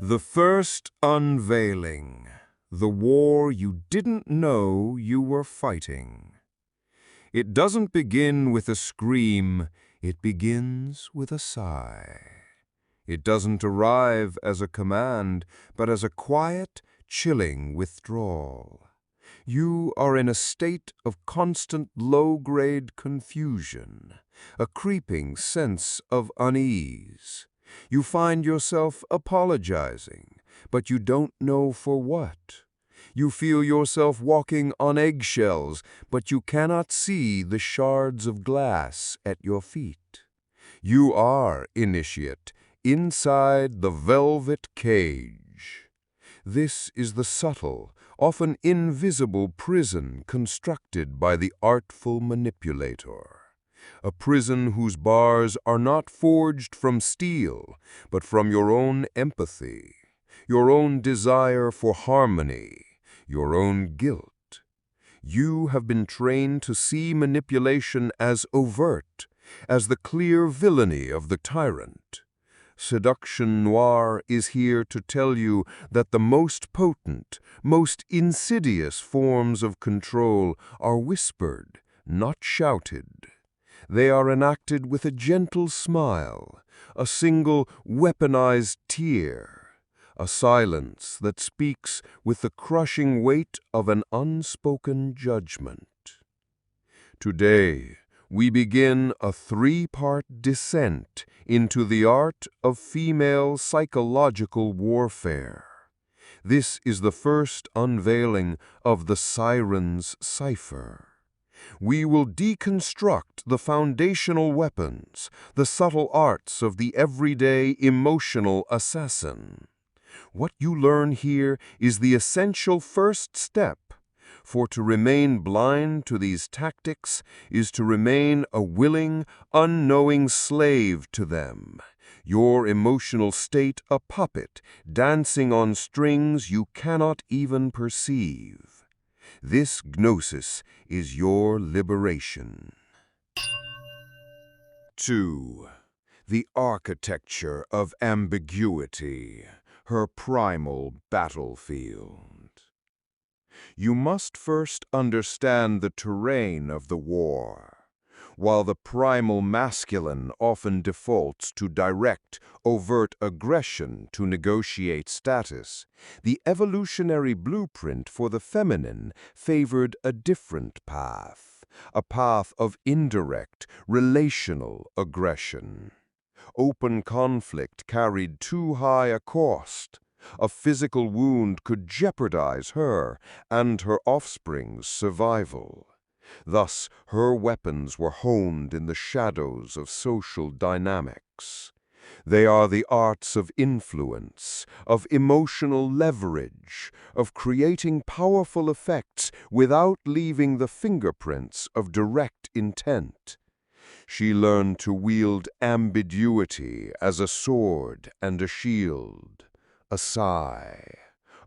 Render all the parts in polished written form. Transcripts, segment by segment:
The first unveiling. The war you didn't know you were fighting. It doesn't begin with a scream, it begins with a sigh. It doesn't arrive as a command, but as a quiet, chilling withdrawal. You are in a state of constant low-grade confusion, a creeping sense of unease. You find yourself apologizing, but you don't know for what. You feel yourself walking on eggshells, but you cannot see the shards of glass at your feet. You are, initiate, inside the velvet cage. This is the subtle, often invisible prison constructed by the artful manipulator. A prison whose bars are not forged from steel, but from your own empathy, your own desire for harmony, your own guilt. You have been trained to see manipulation as overt, as the clear villainy of the tyrant. Seduction Noir is here to tell you that the most potent, most insidious forms of control are whispered, not shouted. They are enacted with a gentle smile, a single weaponized tear, a silence that speaks with the crushing weight of an unspoken judgment. Today, we begin a three-part descent into the art of female psychological warfare. This is the first unveiling of the Siren's Cipher. We will deconstruct the foundational weapons, the subtle arts of the everyday emotional assassin. What you learn here is the essential first step, for to remain blind to these tactics is to remain a willing, unknowing slave to them, your emotional state a puppet dancing on strings you cannot even perceive. This gnosis is your liberation. 2. The architecture of ambiguity, her primal battlefield. You must first understand the terrain of the war. While the primal masculine often defaults to direct, overt aggression to negotiate status, the evolutionary blueprint for the feminine favored a different path, a path of indirect, relational aggression. Open conflict carried too high a cost. A physical wound could jeopardize her and her offspring's survival. Thus, her weapons were honed in the shadows of social dynamics. They are the arts of influence, of emotional leverage, of creating powerful effects without leaving the fingerprints of direct intent. She learned to wield ambiguity as a sword and a shield, a sigh,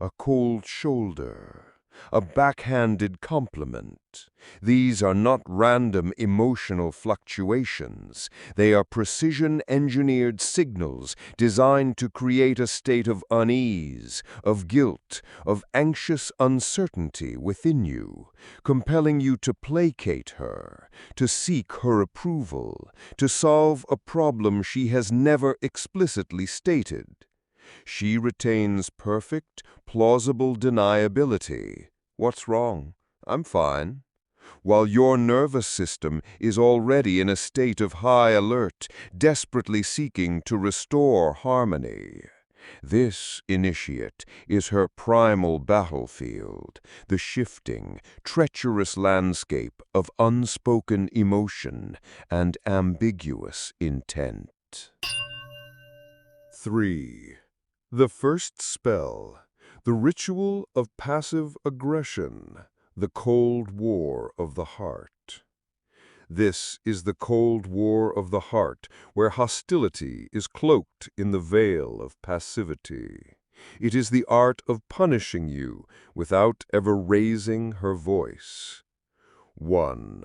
a cold shoulder, a backhanded compliment. These are not random emotional fluctuations. They are precision-engineered signals designed to create a state of unease, of guilt, of anxious uncertainty within you, compelling you to placate her, to seek her approval, to solve a problem she has never explicitly stated. She retains perfect, plausible deniability. What's wrong? I'm fine. While your nervous system is already in a state of high alert, desperately seeking to restore harmony. This, initiate, is her primal battlefield, the shifting, treacherous landscape of unspoken emotion and ambiguous intent. 3. The first spell, the ritual of passive aggression, the Cold War of the heart. This is the Cold War of the heart, where hostility is cloaked in the veil of passivity. It is the art of punishing you without ever raising her voice. 1.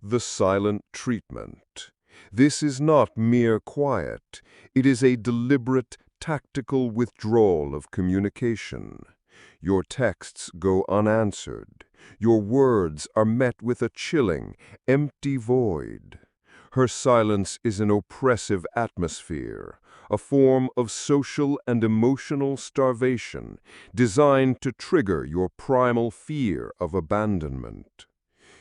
The silent treatment. This is not mere quiet. It is a deliberate, tactical withdrawal of communication. Your texts go unanswered. Your words are met with a chilling, empty void. Her silence is an oppressive atmosphere, a form of social and emotional starvation designed to trigger your primal fear of abandonment.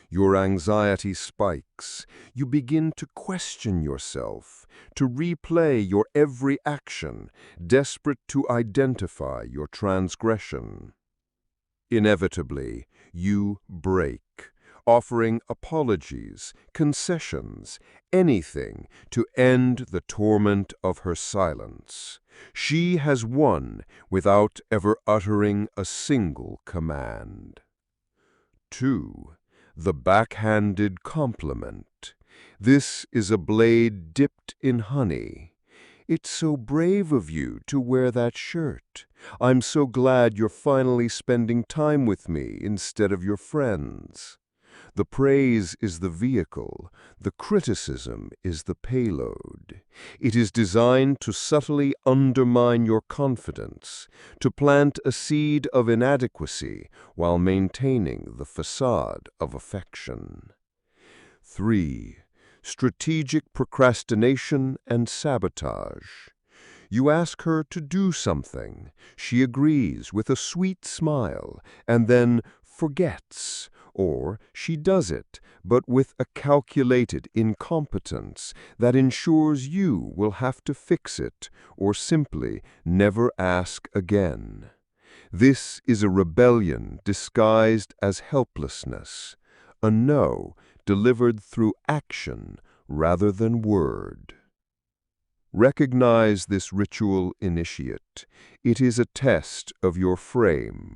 Your anxiety spikes. You begin to question yourself, to replay your every action, desperate to identify your transgression. Inevitably, you break, offering apologies, concessions, anything to end the torment of her silence. She has won without ever uttering a single command. 2. The backhanded compliment. This is a blade dipped in honey. It's so brave of you to wear that shirt. I'm so glad you're finally spending time with me instead of your friends. The praise is the vehicle, the criticism is the payload. It is designed to subtly undermine your confidence, to plant a seed of inadequacy while maintaining the facade of affection. 3. Strategic procrastination and sabotage. You ask her to do something. She agrees with a sweet smile and then forgets. Or she does it, but with a calculated incompetence that ensures you will have to fix it or simply never ask again. This is a rebellion disguised as helplessness, a no delivered through action rather than word. Recognize this ritual initiate. It is a test of your frame.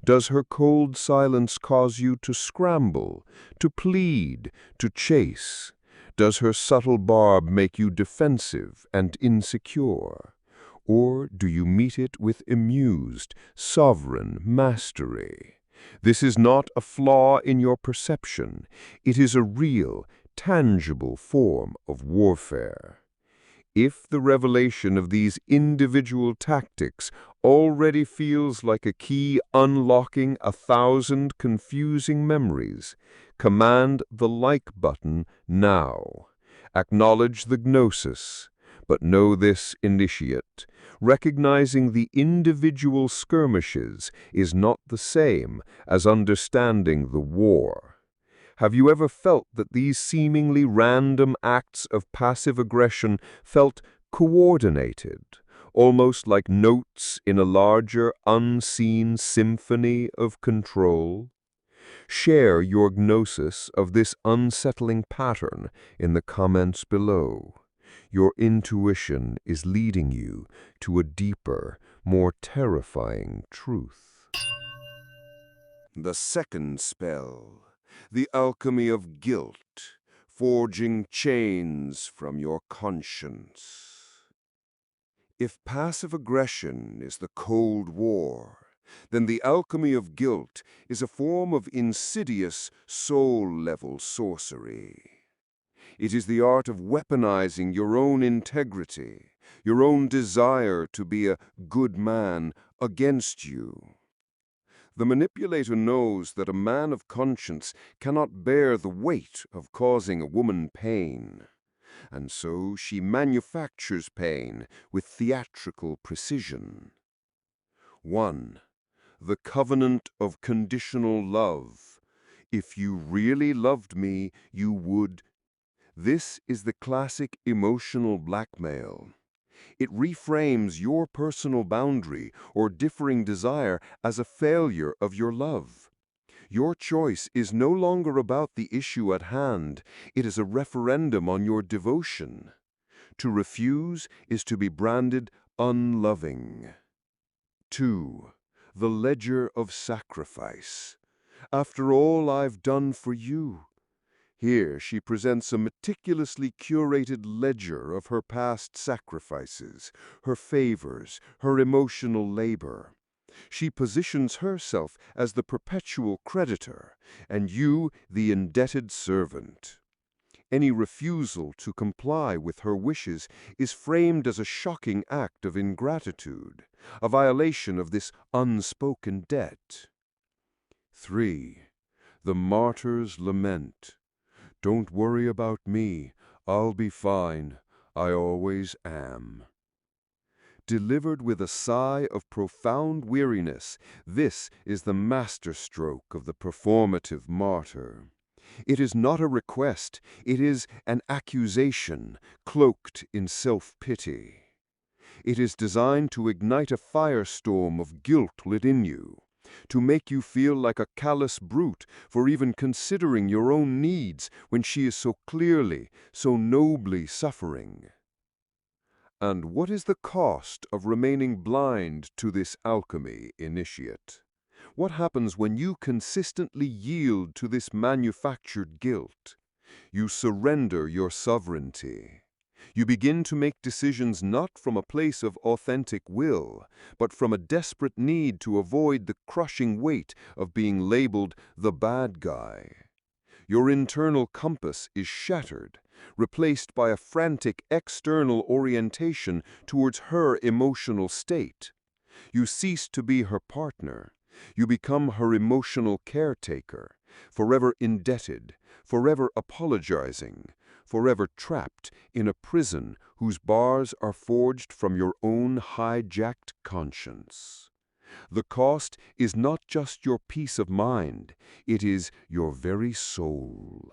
Does her cold silence cause you to scramble, to plead, to chase? Does her subtle barb make you defensive and insecure? Or do you meet it with amused, sovereign mastery? This is not a flaw in your perception. It is a real, tangible form of warfare. If the revelation of these individual tactics already feels like a key unlocking 1,000 confusing memories, command the like button now. Acknowledge the gnosis, but know this, initiate. Recognizing the individual skirmishes is not the same as understanding the war. Have you ever felt that these seemingly random acts of passive aggression felt coordinated, almost like notes in a larger, unseen symphony of control? Share your gnosis of this unsettling pattern in the comments below. Your intuition is leading you to a deeper, more terrifying truth. The second spell. The alchemy of guilt, forging chains from your conscience. If passive aggression is the Cold War, then the alchemy of guilt is a form of insidious, soul-level sorcery. It is the art of weaponizing your own integrity, your own desire to be a good man against you. The manipulator knows that a man of conscience cannot bear the weight of causing a woman pain, and so she manufactures pain with theatrical precision. 1. The covenant of conditional love. If you really loved me, you would. This is the classic emotional blackmail. It reframes your personal boundary or differing desire as a failure of your love. Your choice is no longer about the issue at hand. It is a referendum on your devotion. To refuse is to be branded unloving. 2. The ledger of sacrifice. After all I've done for you. Here she presents a meticulously curated ledger of her past sacrifices, her favors, her emotional labor. She positions herself as the perpetual creditor, and you the indebted servant. Any refusal to comply with her wishes is framed as a shocking act of ingratitude, a violation of this unspoken debt. 3. The martyr's lament. Don't worry about me. I'll be fine. I always am. Delivered with a sigh of profound weariness, this is the masterstroke of the performative martyr. It is not a request, it is an accusation cloaked in self-pity. It is designed to ignite a firestorm of guilt within you, to make you feel like a callous brute for even considering your own needs when she is so clearly, so nobly suffering. And what is the cost of remaining blind to this alchemy, initiate? What happens when you consistently yield to this manufactured guilt? You surrender your sovereignty. You begin to make decisions not from a place of authentic will, but from a desperate need to avoid the crushing weight of being labeled the bad guy. Your internal compass is shattered, replaced by a frantic external orientation towards her emotional state. You cease to be her partner. You become her emotional caretaker, forever indebted, forever apologizing, forever trapped in a prison whose bars are forged from your own hijacked conscience. The cost is not just your peace of mind, it is your very soul.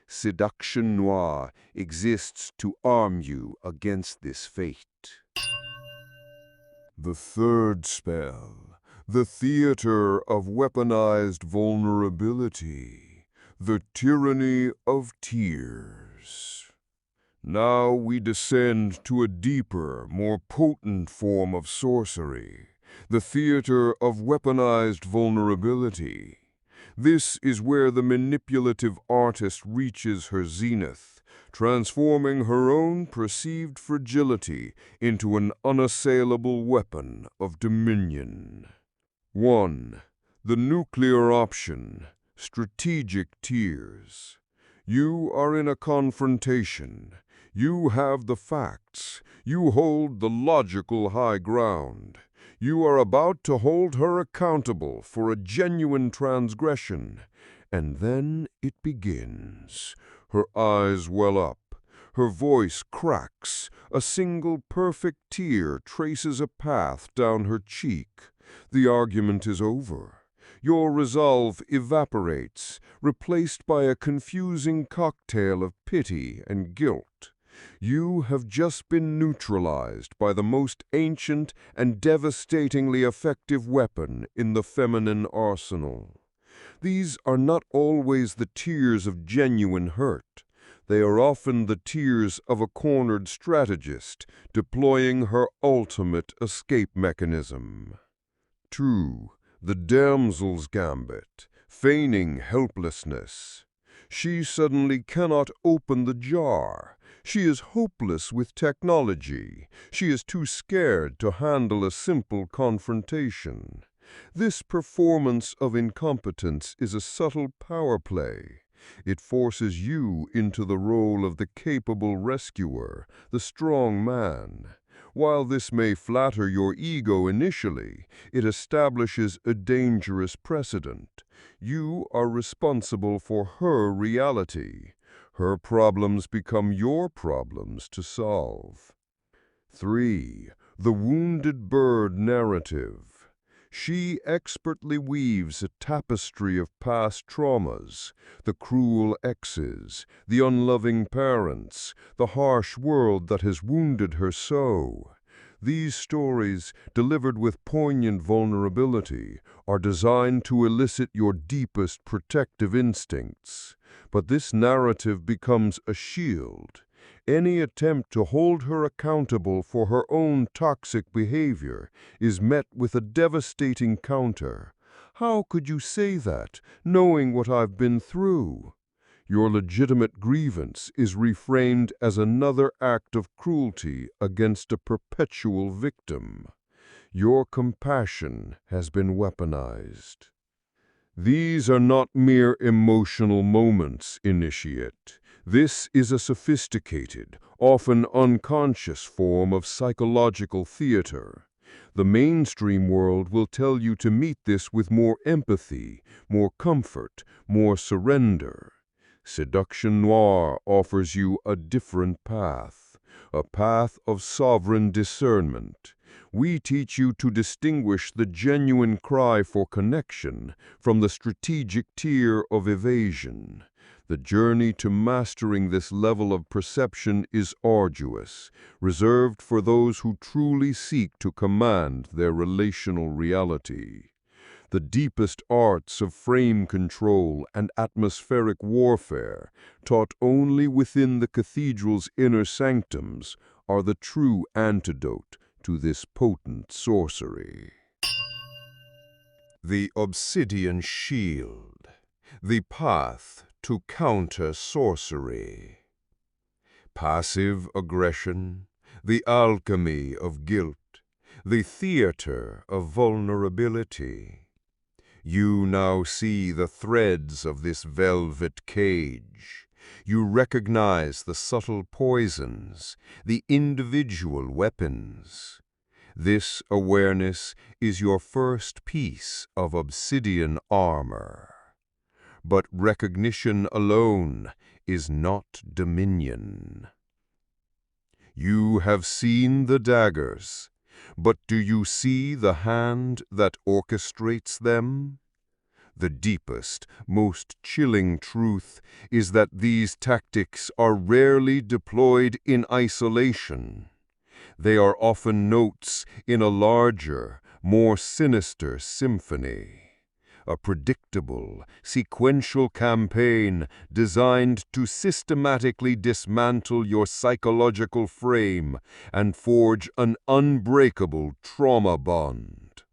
Seduction Noire exists to arm you against this fate. The third spell, the theater of weaponized vulnerability, the tyranny of tears. Now we descend to a deeper, more potent form of sorcery, the theater of weaponized vulnerability. This is where the manipulative artist reaches her zenith, transforming her own perceived fragility into an unassailable weapon of dominion. 1. The nuclear option, strategic tears. You are in a confrontation. You have the facts. You hold the logical high ground. You are about to hold her accountable for a genuine transgression. And then it begins. Her eyes well up. Her voice cracks. A single perfect tear traces a path down her cheek. The argument is over. Your resolve evaporates, replaced by a confusing cocktail of pity and guilt. You have just been neutralized by the most ancient and devastatingly effective weapon in the feminine arsenal. These are not always the tears of genuine hurt. They are often the tears of a cornered strategist deploying her ultimate escape mechanism. 2. The damsel's gambit, feigning helplessness. She suddenly cannot open the jar. She is hopeless with technology. She is too scared to handle a simple confrontation. This performance of incompetence is a subtle power play. It forces you into the role of the capable rescuer, the strong man. While this may flatter your ego initially, it establishes a dangerous precedent. You are responsible for her reality. Her problems become your problems to solve. 3. The wounded bird narrative. She expertly weaves a tapestry of past traumas, the cruel exes, the unloving parents, the harsh world that has wounded her so. These stories, delivered with poignant vulnerability, are designed to elicit your deepest protective instincts. But this narrative becomes a shield. Any attempt to hold her accountable for her own toxic behavior is met with a devastating counter. How could you say that, knowing what I've been through? Your legitimate grievance is reframed as another act of cruelty against a perpetual victim. Your compassion has been weaponized. These are not mere emotional moments, initiate. This is a sophisticated, often unconscious form of psychological theater. The mainstream world will tell you to meet this with more empathy, more comfort, more surrender. Seduction Noir offers you a different path, a path of sovereign discernment. We teach you to distinguish the genuine cry for connection from the strategic tear of evasion. The journey to mastering this level of perception is arduous, reserved for those who truly seek to command their relational reality. The deepest arts of frame control and atmospheric warfare, taught only within the cathedral's inner sanctums, are the true antidote to this potent sorcery. The Obsidian Shield, the path to Counter-Sorcery. Passive aggression, the alchemy of guilt, the theater of vulnerability. You now see the threads of this velvet cage. You recognize the subtle poisons, the individual weapons. This awareness is your first piece of obsidian armor. But recognition alone is not dominion. You have seen the daggers, but do you see the hand that orchestrates them? The deepest, most chilling truth is that these tactics are rarely deployed in isolation. They are often notes in a larger, more sinister symphony. A predictable, sequential campaign designed to systematically dismantle your psychological frame and forge an unbreakable trauma bond.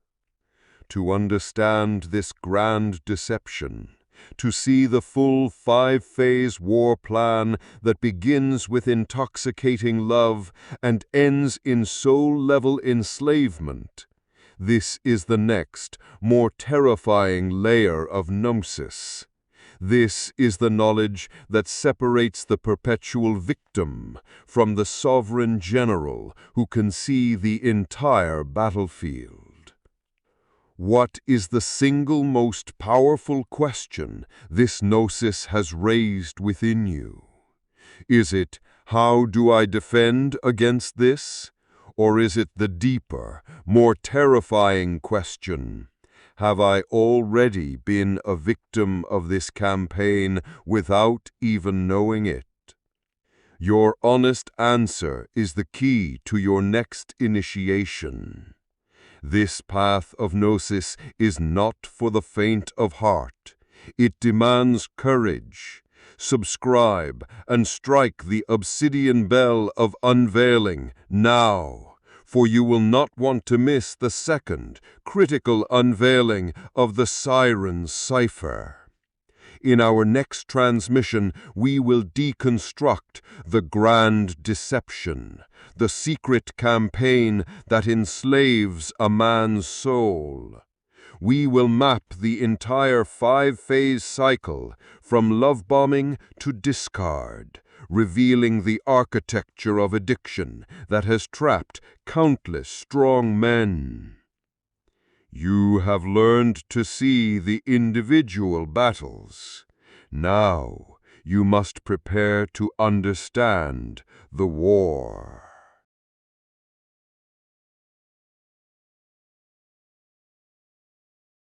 To understand this grand deception, to see the full 5-phase war plan that begins with intoxicating love and ends in soul-level enslavement, this is the next, more terrifying layer of gnosis. This is the knowledge that separates the perpetual victim from the sovereign general who can see the entire battlefield. What is the single most powerful question this gnosis has raised within you? Is it, how do I defend against this? Or is it the deeper, more terrifying question, have I already been a victim of this campaign without even knowing it? Your honest answer is the key to your next initiation. This path of gnosis is not for the faint of heart. It demands courage. Subscribe and strike the obsidian bell of unveiling now, for you will not want to miss the second critical unveiling of the Siren Cipher. In our next transmission, we will deconstruct the grand deception, the secret campaign that enslaves a man's soul. We will map the entire 5-phase cycle from love bombing to discard, revealing the architecture of addiction that has trapped countless strong men. You have learned to see the individual battles. Now you must prepare to understand the war.